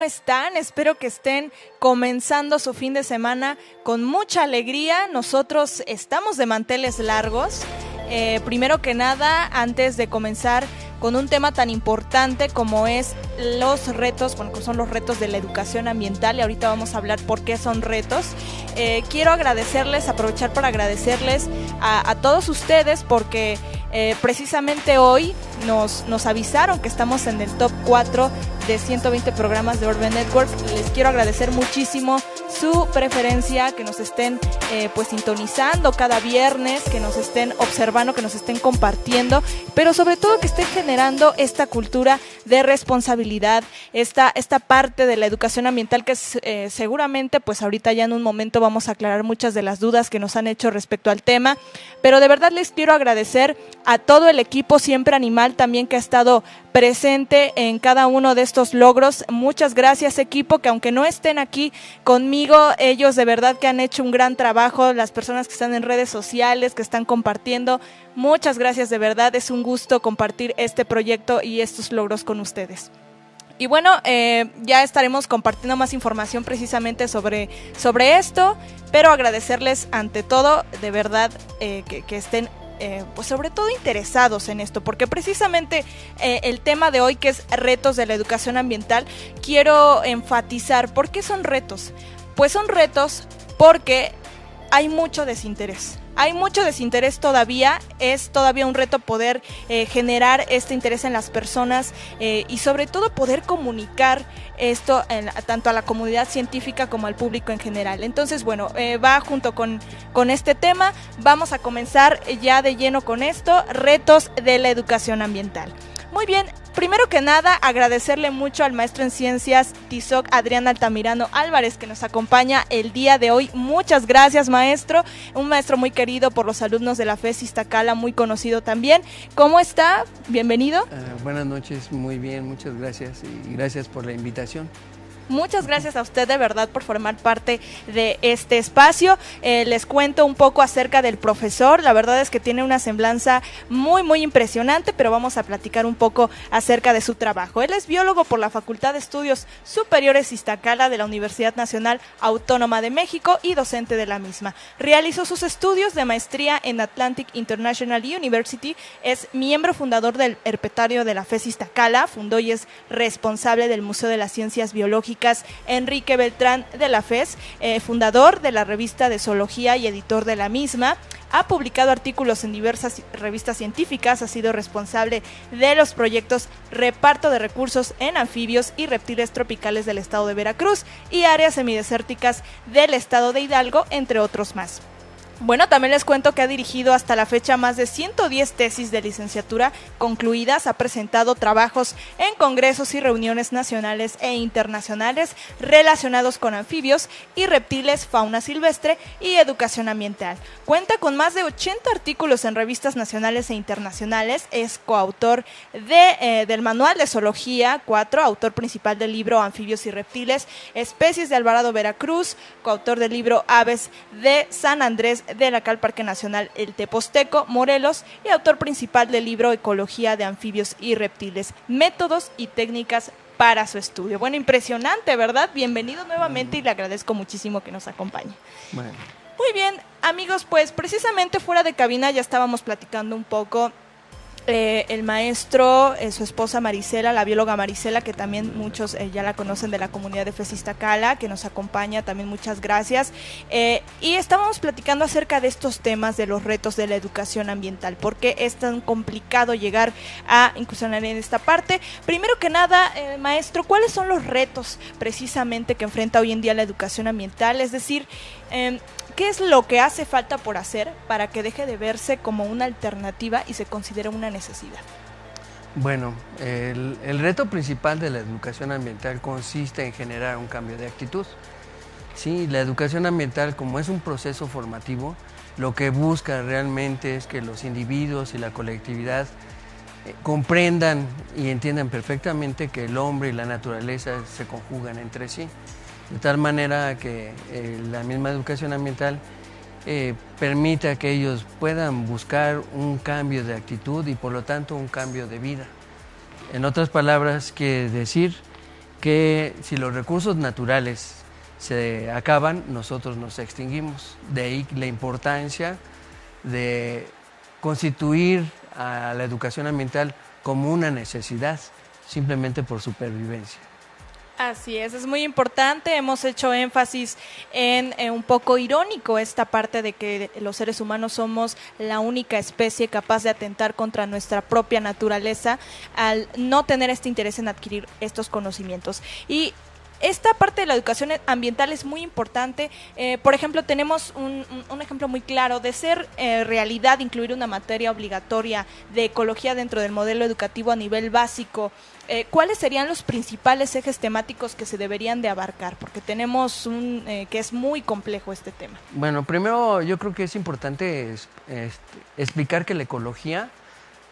¿Están? Espero que estén comenzando su fin de semana con mucha alegría. Nosotros estamos de manteles largos. Primero que nada, antes de comenzar con un tema tan importante como es los retos, que son los retos de la educación ambiental, y ahorita vamos a hablar por qué son retos. Quiero aprovechar para agradecerles a todos ustedes porque precisamente hoy nos avisaron que estamos en el top 4 de 120 programas de Orbe Network. Les quiero agradecer muchísimo su preferencia, que nos estén sintonizando cada viernes, que nos estén observando, que nos estén compartiendo, pero sobre todo que estén generando esta cultura de responsabilidad, esta parte de la educación ambiental que seguramente ahorita ya en un momento vamos a aclarar muchas de las dudas que nos han hecho respecto al tema, pero de verdad les quiero agradecer a todo el equipo Siempre Animal también que ha estado presente en cada uno de estos logros. Muchas gracias, equipo, que aunque no estén aquí conmigo, ellos de verdad que han hecho un gran trabajo, las personas que están en redes sociales, que están compartiendo, muchas gracias, de verdad, es un gusto compartir este proyecto y estos logros con ustedes. Y bueno, ya estaremos compartiendo más información precisamente sobre esto, pero agradecerles ante todo, de verdad, que estén sobre todo interesados en esto, porque precisamente el tema de hoy, que es retos de la educación ambiental, quiero enfatizar por qué son retos. Pues son retos porque hay mucho desinterés. Hay mucho desinterés todavía, es todavía un reto poder generar este interés en las personas y sobre todo poder comunicar esto tanto a la comunidad científica como al público en general. Entonces, bueno, va junto con este tema. Vamos a comenzar ya de lleno con esto, retos de la educación ambiental. Muy bien, primero que nada agradecerle mucho al maestro en ciencias TISOC, Adrián Altamirano Álvarez, que nos acompaña el día de hoy. Muchas gracias, maestro, un maestro muy querido por los alumnos de la FES Iztacala, muy conocido también. ¿Cómo está? Bienvenido. Buenas noches, muy bien, muchas gracias y gracias por la invitación. Muchas gracias a usted de verdad por formar parte de este espacio. Les cuento un poco acerca del profesor. La verdad es que tiene una semblanza muy, muy impresionante, pero vamos a platicar un poco acerca de su trabajo. Él es biólogo por la Facultad de Estudios Superiores Iztacala de la Universidad Nacional Autónoma de México y docente de la misma. Realizó sus estudios de maestría en Atlantic International University. Es miembro fundador del herpetario de la FES Iztacala, fundó y es responsable del Museo de las Ciencias Biológicas Enrique Beltrán de la FES, fundador de la revista de zoología y editor de la misma. Ha publicado artículos en diversas revistas científicas, ha sido responsable de los proyectos Reparto de Recursos en Anfibios y Reptiles Tropicales del estado de Veracruz y áreas semidesérticas del estado de Hidalgo, entre otros más. Bueno, también les cuento que ha dirigido hasta la fecha más de 110 tesis de licenciatura concluidas, ha presentado trabajos en congresos y reuniones nacionales e internacionales relacionados con anfibios y reptiles, fauna silvestre y educación ambiental. Cuenta con más de 80 artículos en revistas nacionales e internacionales, es coautor del Manual de Zoología 4, autor principal del libro Anfibios y Reptiles, Especies de Alvarado, Veracruz, coautor del libro Aves de San Andrés de la Parque Nacional El Teposteco, Morelos, y autor principal del libro Ecología de Anfibios y Reptiles, Métodos y Técnicas para su estudio. Bueno, impresionante, ¿verdad? Bienvenido nuevamente y le agradezco muchísimo que nos acompañe. Bueno. Muy bien, amigos, pues precisamente fuera de cabina ya estábamos platicando un poco. El maestro, su esposa Marisela, la bióloga Marisela, que también muchos ya la conocen de la comunidad de FES Iztacala, que nos acompaña también, muchas gracias. Y estábamos platicando acerca de estos temas de los retos de la educación ambiental. ¿Por qué es tan complicado llegar a incursionar en esta parte? Primero que nada, maestro, ¿cuáles son los retos precisamente que enfrenta hoy en día la educación ambiental? Es decir, ¿qué es lo que hace falta por hacer para que deje de verse como una alternativa y se considere una necesidad? Bueno, el reto principal de la educación ambiental consiste en generar un cambio de actitud. Sí, la educación ambiental, como es un proceso formativo, lo que busca realmente es que los individuos y la colectividad comprendan y entiendan perfectamente que el hombre y la naturaleza se conjugan entre sí. De tal manera que la misma educación ambiental permita que ellos puedan buscar un cambio de actitud y por lo tanto un cambio de vida. En otras palabras, quiere decir que si los recursos naturales se acaban, nosotros nos extinguimos. De ahí la importancia de constituir a la educación ambiental como una necesidad, simplemente por supervivencia. Así es muy importante. Hemos hecho énfasis en un poco irónico esta parte de que los seres humanos somos la única especie capaz de atentar contra nuestra propia naturaleza al no tener este interés en adquirir estos conocimientos. Y esta parte de la educación ambiental es muy importante. Por ejemplo, tenemos un ejemplo muy claro de ser realidad incluir una materia obligatoria de ecología dentro del modelo educativo a nivel básico. ¿Cuáles serían los principales ejes temáticos que se deberían de abarcar? Porque tenemos que es muy complejo este tema. Bueno, primero yo creo que es importante explicar que la ecología,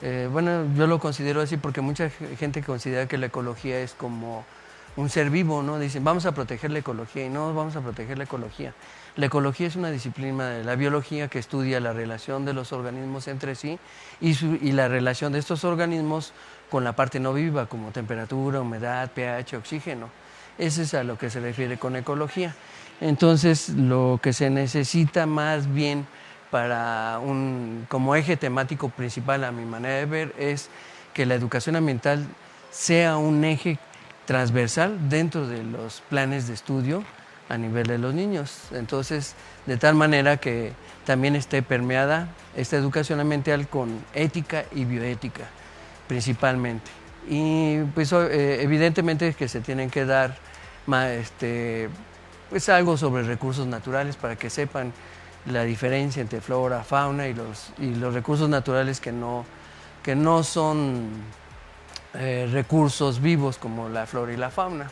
yo lo considero así porque mucha gente considera que la ecología es como un ser vivo, ¿no? Dicen, vamos a proteger la ecología, y no vamos a proteger la ecología. La ecología es una disciplina de la biología que estudia la relación de los organismos entre sí y la relación de estos organismos con la parte no viva, como temperatura, humedad, pH, oxígeno. Eso es a lo que se refiere con ecología. Entonces, lo que se necesita más bien como eje temático principal, a mi manera de ver, es que la educación ambiental sea un eje transversal dentro de los planes de estudio a nivel de los niños. Entonces, de tal manera que también esté permeada esta educación ambiental con ética y bioética, principalmente. Y pues evidentemente es que se tienen que dar pues algo sobre recursos naturales para que sepan la diferencia entre flora, fauna y los recursos naturales que no son recursos vivos como la flora y la fauna.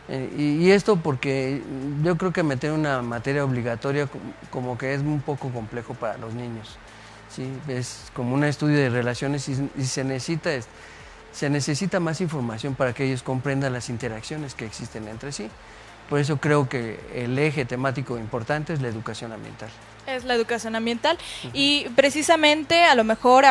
Y esto porque yo creo que meter una materia obligatoria como que es un poco complejo para los niños, ¿sí? Es como un estudio de relaciones y se necesita más información para que ellos comprendan las interacciones que existen entre sí. Por eso creo que el eje temático importante es la educación ambiental. Es la educación ambiental. Y precisamente, a lo mejor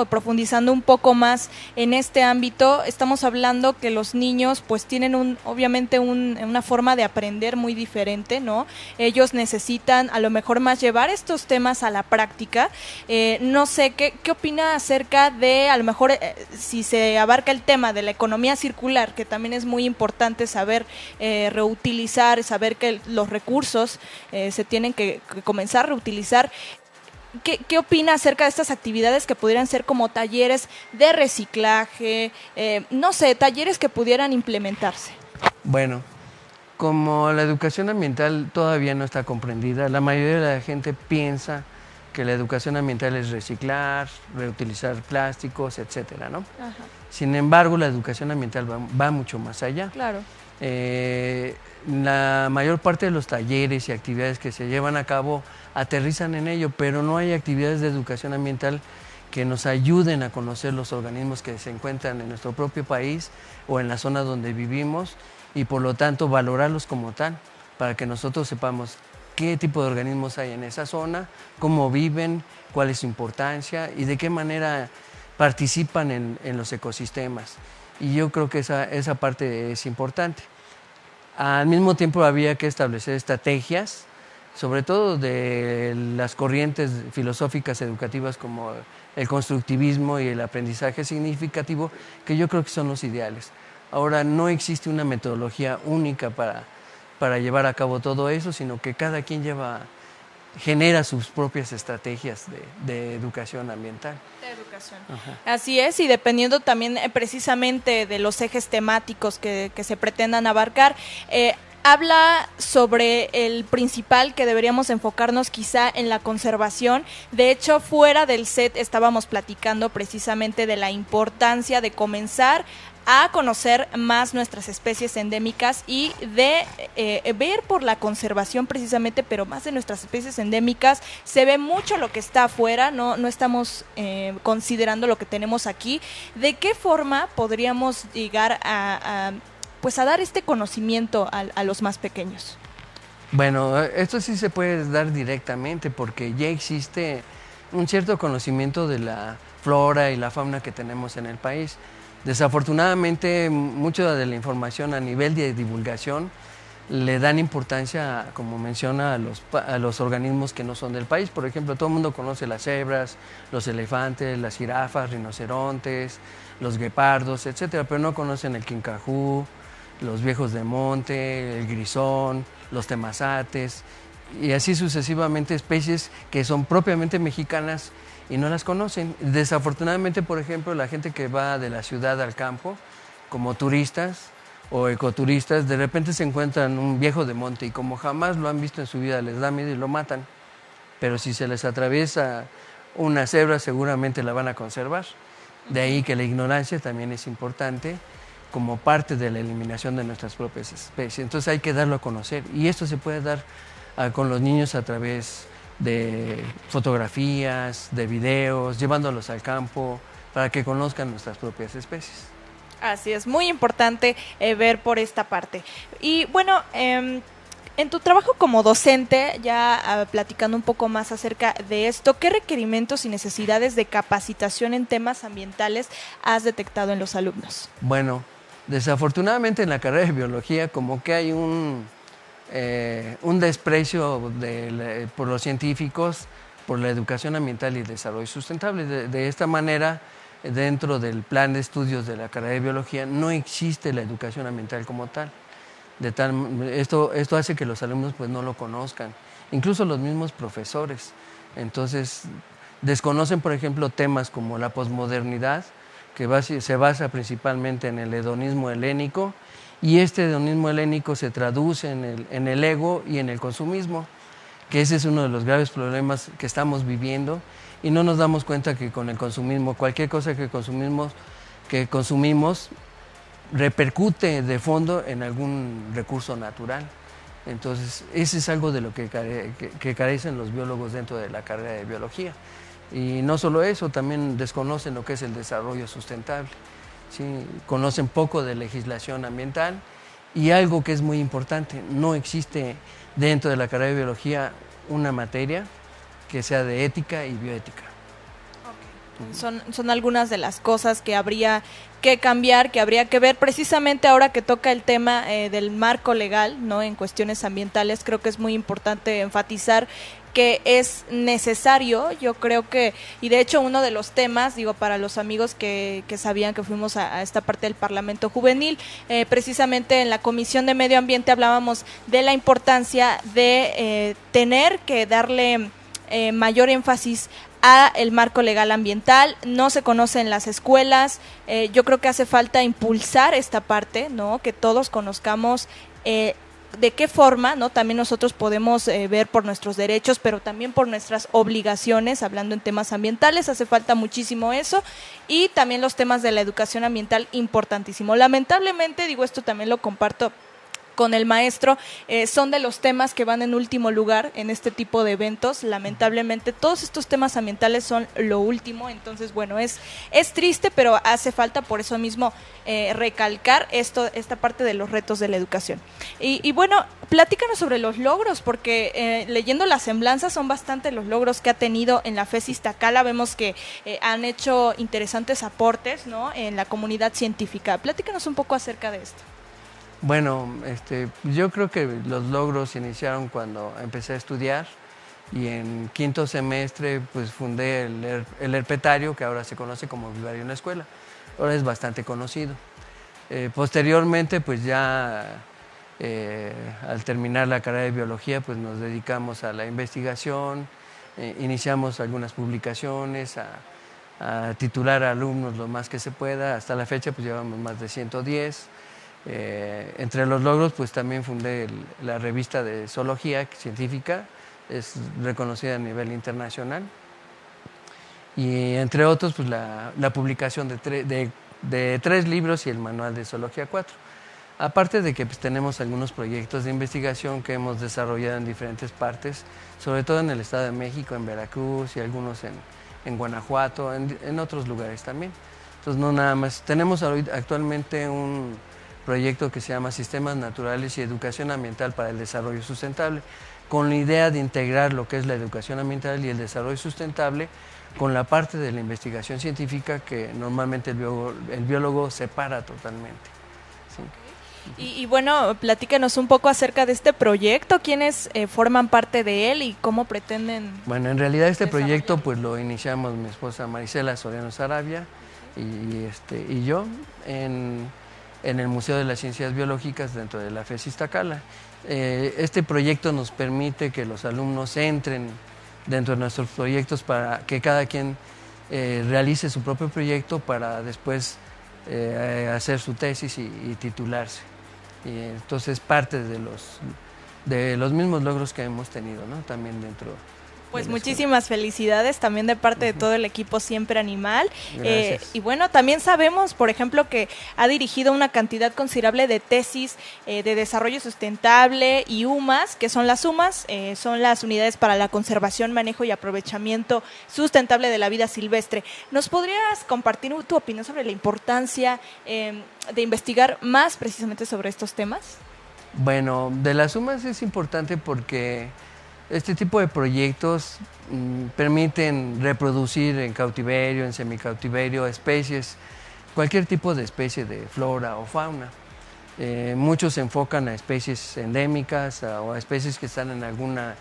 profundizando un poco más en este ámbito, estamos hablando que los niños pues tienen obviamente una forma de aprender muy diferente, ¿no? Ellos necesitan a lo mejor más llevar estos temas a la práctica. No sé, ¿qué opina acerca de, a lo mejor, si se abarca el tema de la economía circular, que también es muy importante saber reutilizar, saber que los recursos se tienen que comenzar a utilizar. ¿Qué opina acerca de estas actividades que pudieran ser como talleres de reciclaje, no sé, talleres que pudieran implementarse? Bueno, como la educación ambiental todavía no está comprendida, la mayoría de la gente piensa que la educación ambiental es reciclar, reutilizar plásticos, etcétera, ¿no? Ajá. Sin embargo, la educación ambiental va mucho más allá. Claro. La mayor parte de los talleres y actividades que se llevan a cabo aterrizan en ello, pero no hay actividades de educación ambiental que nos ayuden a conocer los organismos que se encuentran en nuestro propio país o en la zona donde vivimos y por lo tanto valorarlos como tal, para que nosotros sepamos qué tipo de organismos hay en esa zona, cómo viven, cuál es su importancia y de qué manera participan en los ecosistemas. Y yo creo que esa parte es importante. Al mismo tiempo había que establecer estrategias, sobre todo de las corrientes filosóficas educativas como el constructivismo y el aprendizaje significativo, que yo creo que son los ideales. Ahora, no existe una metodología única para llevar a cabo todo eso, sino que cada quien genera sus propias estrategias de educación ambiental. De educación. Ajá. Así es, y dependiendo también precisamente de los ejes temáticos que se pretendan abarcar, habla sobre el principal, que deberíamos enfocarnos quizá en la conservación. De hecho, fuera del set estábamos platicando precisamente de la importancia de comenzar a conocer más nuestras especies endémicas y de ver por la conservación precisamente, pero más de nuestras especies endémicas. Se ve mucho lo que está afuera, no estamos considerando lo que tenemos aquí. ¿De qué forma podríamos llegar a dar este conocimiento a los más pequeños? Bueno, esto sí se puede dar directamente porque ya existe un cierto conocimiento de la flora y la fauna que tenemos en el país. Desafortunadamente, mucha de la información a nivel de divulgación le dan importancia, como menciona, a los organismos que no son del país. Por ejemplo, todo el mundo conoce las cebras, los elefantes, las jirafas, rinocerontes, los guepardos, etcétera, pero no conocen el quincajú, los viejos de monte, el grisón, los temazates, y así sucesivamente, especies que son propiamente mexicanas y no las conocen. Desafortunadamente, por ejemplo, la gente que va de la ciudad al campo, como turistas o ecoturistas, de repente se encuentran un viejo de monte y como jamás lo han visto en su vida, les da miedo y lo matan. Pero si se les atraviesa una cebra, seguramente la van a conservar. De ahí que la ignorancia también es importante como parte de la eliminación de nuestras propias especies. Entonces hay que darlo a conocer, y esto se puede dar con los niños a través de fotografías, de videos, llevándolos al campo para que conozcan nuestras propias especies. Así es, muy importante ver por esta parte. Y bueno, en tu trabajo como docente, ya platicando un poco más acerca de esto, ¿qué requerimientos y necesidades de capacitación en temas ambientales has detectado en los alumnos? Bueno, desafortunadamente en la carrera de biología como que hay un desprecio por los científicos, por la educación ambiental y el desarrollo sustentable. De esta manera, dentro del plan de estudios de la carrera de biología no existe la educación ambiental como tal. Esto hace que los alumnos pues no lo conozcan, incluso los mismos profesores. Entonces desconocen, por ejemplo, temas como la posmodernidad, que se basa principalmente en el hedonismo helénico, y este hedonismo helénico se traduce en el ego y en el consumismo, que ese es uno de los graves problemas que estamos viviendo, y no nos damos cuenta que con el consumismo, cualquier cosa que consumimos repercute de fondo en algún recurso natural. Entonces, ese es algo de lo que carecen los biólogos dentro de la carrera de biología. Y no solo eso, también desconocen lo que es el desarrollo sustentable. ¿Sí? Conocen poco de legislación ambiental, y algo que es muy importante, no existe dentro de la carrera de biología una materia que sea de ética y bioética. Okay. Son algunas de las cosas que habría que cambiar, que habría que ver. Precisamente ahora que toca el tema del marco legal, ¿no?, en cuestiones ambientales, creo que es muy importante enfatizar que es necesario, yo creo que, y de hecho uno de los temas, digo, para los amigos que sabían que fuimos a esta parte del Parlamento Juvenil, precisamente en la Comisión de Medio Ambiente hablábamos de la importancia de tener que darle mayor énfasis a el marco legal ambiental. No se conoce en las escuelas. Yo creo que hace falta impulsar esta parte, ¿no?, que todos conozcamos de qué forma, ¿no?, también nosotros podemos ver por nuestros derechos, pero también por nuestras obligaciones, hablando en temas ambientales. Hace falta muchísimo eso, y también los temas de la educación ambiental, importantísimo. Lamentablemente, digo, esto también lo comparto con el maestro, son de los temas que van en último lugar en este tipo de eventos. Lamentablemente todos estos temas ambientales son lo último. Entonces, bueno, es triste, pero hace falta por eso mismo recalcar esta parte de los retos de la educación. Y bueno, platícanos sobre los logros, porque leyendo las semblanzas son bastante los logros que ha tenido en la FES Iztacala. Vemos que han hecho interesantes aportes, ¿no?, en la comunidad científica. Platícanos un poco acerca de esto. Bueno, yo creo que los logros iniciaron cuando empecé a estudiar, y en quinto semestre pues fundé el herpetario, que ahora se conoce como Vivario en la Escuela. Ahora es bastante conocido. Posteriormente, pues ya al terminar la carrera de biología, pues nos dedicamos a la investigación, iniciamos algunas publicaciones, a titular a alumnos lo más que se pueda. Hasta la fecha pues llevamos más de 110. Entre los logros pues también fundé la revista de zoología científica, es reconocida a nivel internacional, y entre otros pues la publicación de 3 libros y el manual de Zoología 4. Aparte de que pues tenemos algunos proyectos de investigación que hemos desarrollado en diferentes partes, sobre todo en el Estado de México, en Veracruz, y algunos en Guanajuato, en otros lugares también. Entonces no nada más, tenemos actualmente un proyecto que se llama Sistemas Naturales y Educación Ambiental para el Desarrollo Sustentable, con la idea de integrar lo que es la educación ambiental y el desarrollo sustentable con la parte de la investigación científica que normalmente el biólogo separa totalmente. ¿Sí? Y bueno, platícanos un poco acerca de este proyecto, quiénes forman parte de él y cómo pretenden. Bueno, en realidad este proyecto pues lo iniciamos mi esposa Marisela Soriano Sarabia y yo en el Museo de las Ciencias Biológicas dentro de la FES Iztacala. Este proyecto nos permite que los alumnos entren dentro de nuestros proyectos para que cada quien realice su propio proyecto para después hacer su tesis y titularse. Y entonces parte de los mismos logros que hemos tenido, ¿no? También dentro. Pues muchísimas felicidades también de parte de todo el equipo Siempre Animal. Gracias. Y bueno, también sabemos, por ejemplo, que ha dirigido una cantidad considerable de tesis de desarrollo sustentable y UMAS, que son las UMAS, son las unidades para la conservación, manejo y aprovechamiento sustentable de la vida silvestre. ¿Nos podrías compartir tu opinión sobre la importancia de investigar más precisamente sobre estos temas? Bueno, de las UMAS es importante porque este tipo de proyectos permiten reproducir en cautiverio, en semicautiverio, especies, cualquier tipo de especie de flora o fauna. Muchos se enfocan a especies endémicas o a especies que están en alguna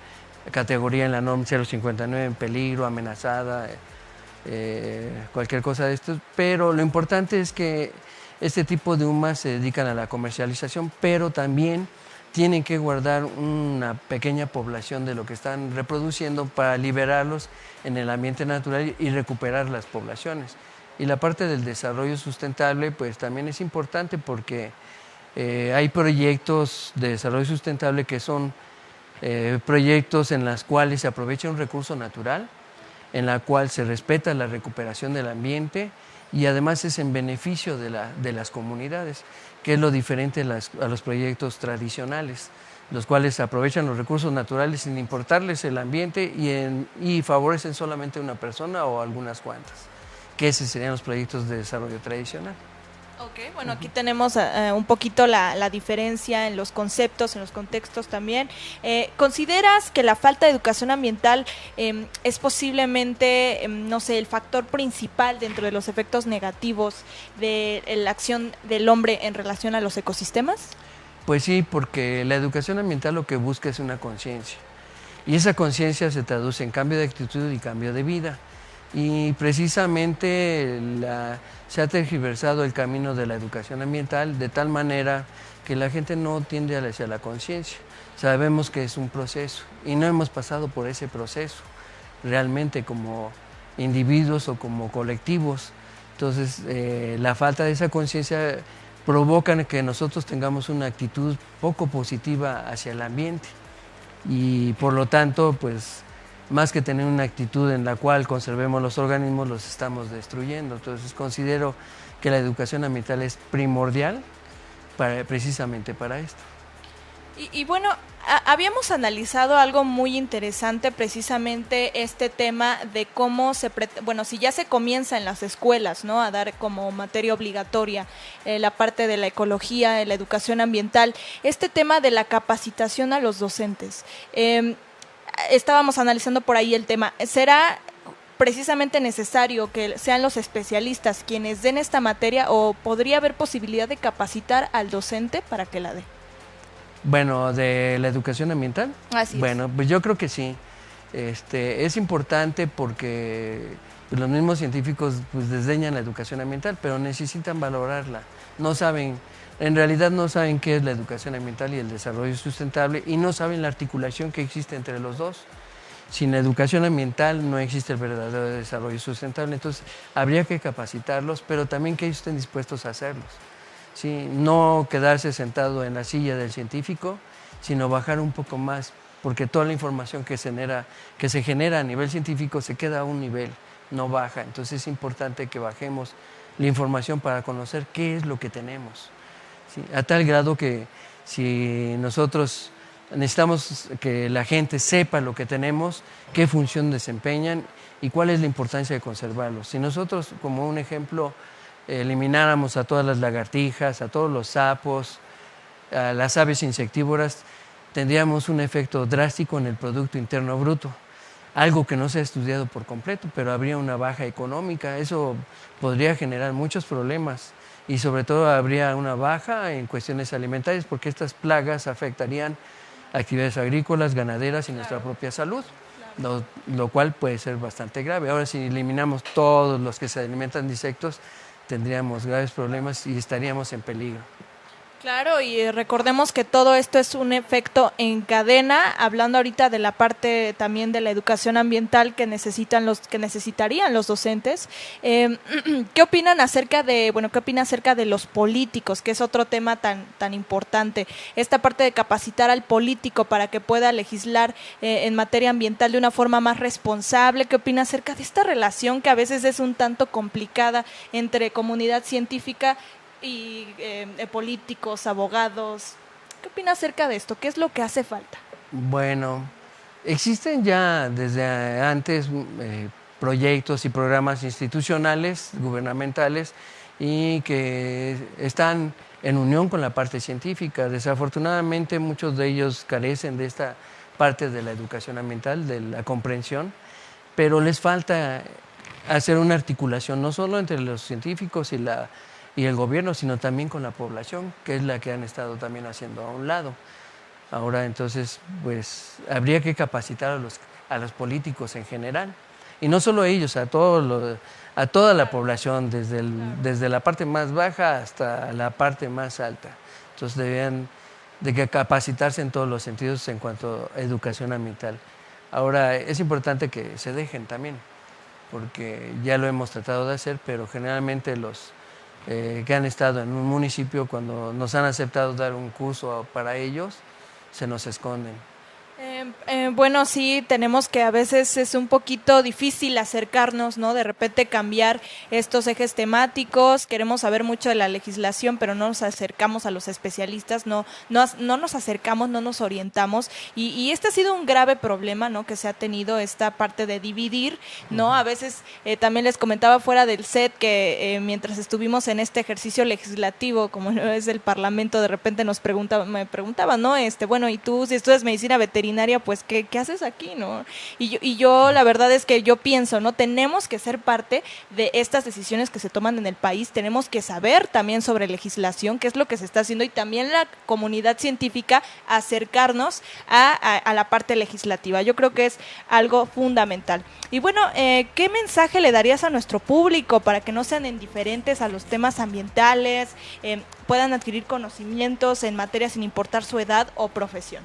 categoría en la norma 059, en peligro, amenazada, cualquier cosa de esto, pero lo importante es que este tipo de UMAS se dedican a la comercialización, pero también tienen que guardar una pequeña población de lo que están reproduciendo para liberarlos en el ambiente natural y recuperar las poblaciones. Y la parte del desarrollo sustentable pues también es importante porque hay proyectos de desarrollo sustentable que son proyectos en los cuales se aprovecha un recurso natural, en la cual se respeta la recuperación del ambiente y además es en beneficio de las comunidades, que es lo diferente a los proyectos tradicionales, los cuales aprovechan los recursos naturales sin importarles el ambiente y favorecen solamente a una persona o algunas cuantas, que esos serían los proyectos de desarrollo tradicional. Ok, bueno, aquí tenemos un poquito la diferencia en los conceptos, en los contextos también. ¿Consideras que la falta de educación ambiental es posiblemente, no sé, el factor principal dentro de los efectos negativos de la acción del hombre en relación a los ecosistemas? Pues sí, porque la educación ambiental lo que busca es una conciencia. Y esa conciencia se traduce en cambio de actitud y cambio de vida. Y precisamente se ha tergiversado el camino de la educación ambiental de tal manera que la gente no tiende hacia la conciencia. Sabemos que es un proceso y no hemos pasado por ese proceso realmente como individuos o como colectivos. Entonces, la falta de esa conciencia provoca que nosotros tengamos una actitud poco positiva hacia el ambiente y por lo tanto, pues, más que tener una actitud en la cual conservemos los organismos, los estamos destruyendo. Entonces considero que la educación ambiental es primordial precisamente para esto. Y bueno, habíamos analizado algo muy interesante, precisamente este tema de cómo si ya se comienza en las escuelas, ¿no?, a dar como materia obligatoria la parte de la ecología, de la educación ambiental, este tema de la capacitación a los docentes. Estábamos analizando por ahí el tema. ¿Será precisamente necesario que sean los especialistas quienes den esta materia o podría haber posibilidad de capacitar al docente para que la dé? Bueno, ¿de la educación ambiental? Así es. Bueno, pues yo creo que sí. Es importante porque pues, los mismos científicos pues, desdeñan la educación ambiental, pero necesitan valorarla. En realidad no saben qué es la educación ambiental y el desarrollo sustentable y no saben la articulación que existe entre los dos. Sin la educación ambiental no existe el verdadero desarrollo sustentable, entonces habría que capacitarlos, pero también que ellos estén dispuestos a hacerlos. ¿Sí? No quedarse sentado en la silla del científico, sino bajar un poco más, porque toda la información que se genera a nivel científico se queda a un nivel, no baja. Entonces es importante que bajemos la información para conocer qué es lo que tenemos. ¿Sí? A tal grado que si nosotros necesitamos que la gente sepa lo que tenemos, qué función desempeñan y cuál es la importancia de conservarlos. Si nosotros, como un ejemplo, elimináramos a todas las lagartijas, a todos los sapos, a las aves insectívoras, tendríamos un efecto drástico en el Producto Interno Bruto. algo que no se ha estudiado por completo, pero habría una baja económica, eso podría generar muchos problemas y sobre todo habría una baja en cuestiones alimentarias porque estas plagas afectarían actividades agrícolas, ganaderas y nuestra propia salud, lo cual puede ser bastante grave. Ahora, si eliminamos todos los que se alimentan de insectos, tendríamos graves problemas y estaríamos en peligro. Claro, y recordemos que todo esto es un efecto en cadena, hablando ahorita de la parte también de la educación ambiental que necesitarían los docentes. ¿Qué opinan acerca de, qué opina acerca de los políticos, que es otro tema tan importante? Esta parte de capacitar al político para que pueda legislar en materia ambiental de una forma más responsable. ¿Qué opina acerca de esta relación que a veces es un tanto complicada entre comunidad científica y políticos, abogados? ¿Qué opina acerca de esto? ¿Qué es lo que hace falta? Bueno, existen ya desde antes proyectos y programas institucionales, gubernamentales, y que están en unión con la parte científica. Desafortunadamente muchos de ellos carecen de esta parte de la educación ambiental, de la comprensión, pero les falta hacer una articulación no solo entre los científicos y el gobierno, sino también con la población, que es la que han estado también haciendo a un lado. Ahora, entonces, pues, habría que capacitar a los políticos en general, y no solo a ellos, a toda la población, desde la parte más baja hasta la parte más alta. Entonces, deberían de capacitarse en todos los sentidos en cuanto a educación ambiental. Ahora, es importante que se dejen también, porque ya lo hemos tratado de hacer, pero generalmente los que han estado en un municipio, cuando nos han aceptado dar un curso para ellos, se nos esconden. Bueno, sí, tenemos que a veces es un poquito difícil acercarnos, ¿no? De repente cambiar estos ejes temáticos, queremos saber mucho de la legislación, pero no nos acercamos a los especialistas, no nos acercamos, no nos orientamos, y este ha sido un grave problema, ¿no? Que se ha tenido esta parte de dividir, ¿no? A veces también les comentaba fuera del set que mientras estuvimos en este ejercicio legislativo, como es el Parlamento, de repente me preguntaban, ¿no? Bueno, y tú, si estudias medicina veterinaria, pues ¿qué haces aquí, no? Y yo la verdad es que yo pienso, ¿no? Tenemos que ser parte de estas decisiones que se toman en el país, tenemos que saber también sobre legislación, qué es lo que se está haciendo, y también la comunidad científica acercarnos a la parte legislativa. Yo creo que es algo fundamental. Y bueno, ¿qué mensaje le darías a nuestro público para que no sean indiferentes a los temas ambientales, puedan adquirir conocimientos en materia sin importar su edad o profesión?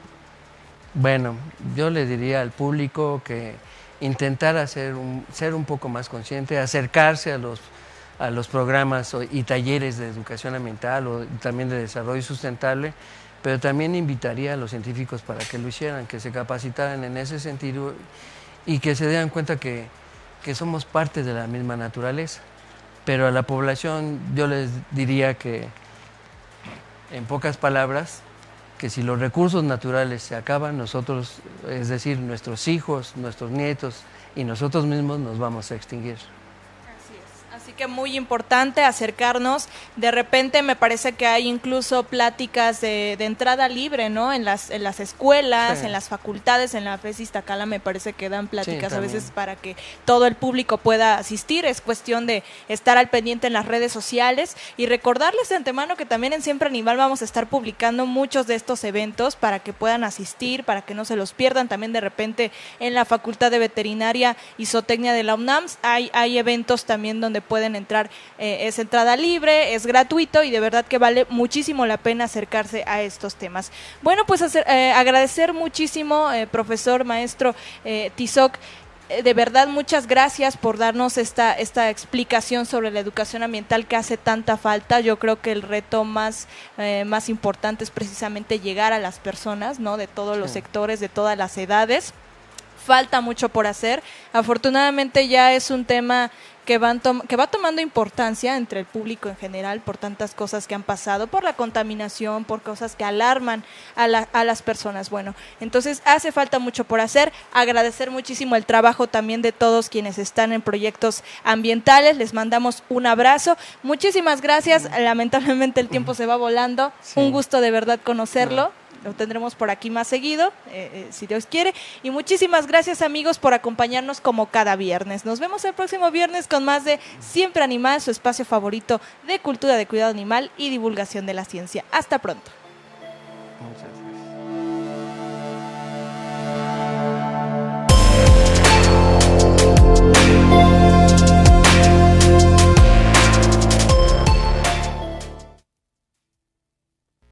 Bueno, yo le diría al público que intentara ser un poco más consciente, acercarse a los programas y talleres de educación ambiental o también de desarrollo sustentable, pero también invitaría a los científicos para que lo hicieran, que se capacitaran en ese sentido y que se den cuenta que somos parte de la misma naturaleza. Pero a la población yo les diría que, en pocas palabras, que si los recursos naturales se acaban, nosotros, es decir, nuestros hijos, nuestros nietos y nosotros mismos nos vamos a extinguir. Así es. Así que muy importante acercarnos. De repente me parece que hay incluso pláticas de entrada libre, ¿no? En las escuelas, sí, en las facultades, en la FES Iztacala me parece que dan pláticas, sí, a veces para que todo el público pueda asistir. Es cuestión de estar al pendiente en las redes sociales y recordarles de antemano que también en Siempre Animal vamos a estar publicando muchos de estos eventos para que puedan asistir, para que no se los pierdan. También de repente en la Facultad de Veterinaria y Zootecnia de la UNAM hay eventos también donde pueden entrar, es entrada libre, es gratuito y de verdad que vale muchísimo la pena acercarse a estos temas. Bueno, pues agradecer muchísimo, profesor, maestro Tizoc. De verdad, muchas gracias por darnos esta explicación sobre la educación ambiental que hace tanta falta. Yo creo que el reto más importante es precisamente llegar a las personas, ¿no? De todos los sectores, de todas las edades. Falta mucho por hacer. Afortunadamente ya es un tema que va tomando importancia entre el público en general por tantas cosas que han pasado, por la contaminación, por cosas que alarman a las personas. Bueno, entonces hace falta mucho por hacer. Agradecer muchísimo el trabajo también de todos quienes están en proyectos ambientales. Les mandamos un abrazo. Muchísimas gracias. Lamentablemente el tiempo se va volando. Sí. Un gusto de verdad conocerlo. lo tendremos por aquí más seguido, si Dios quiere. Y muchísimas gracias, amigos, por acompañarnos como cada viernes. Nos vemos el próximo viernes con más de Siempre Animal, su espacio favorito de cultura de cuidado animal y divulgación de la ciencia. Hasta pronto. Muchas gracias.